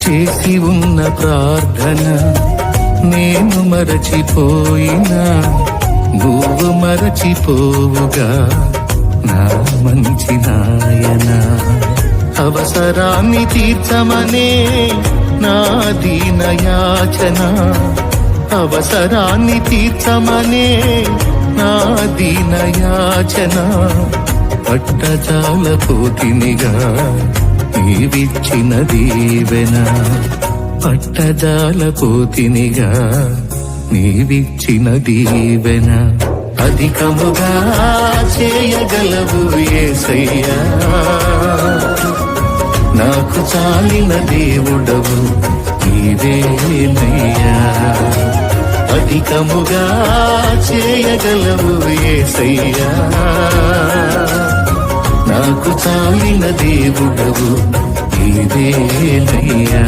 చేసి ఉన్న ప్రార్థన నేను మరచిపోయినా నువ్వు మరచిపోవుగా నా మంచి నాయన. అవసరాన్ని తీర్చమనే నా దీన యాచన, అవసరాన్ని తీర్చమనే నా దీన యాచన. పట్టజాలపోతినిగా నీవిచ్చిన దీవెన, పట్టజాలపోతినిగా నీవిచ్చిన దీవెన. అధికముగా చేయగలవు యేసయ్యా, నాకు చాలిన దేవుడవు నీవేనయ్యా. అధికముగా చేయగలవు యేసయ్యా, నాకు చాలిన దేవుడవు నీవేనయ్యా.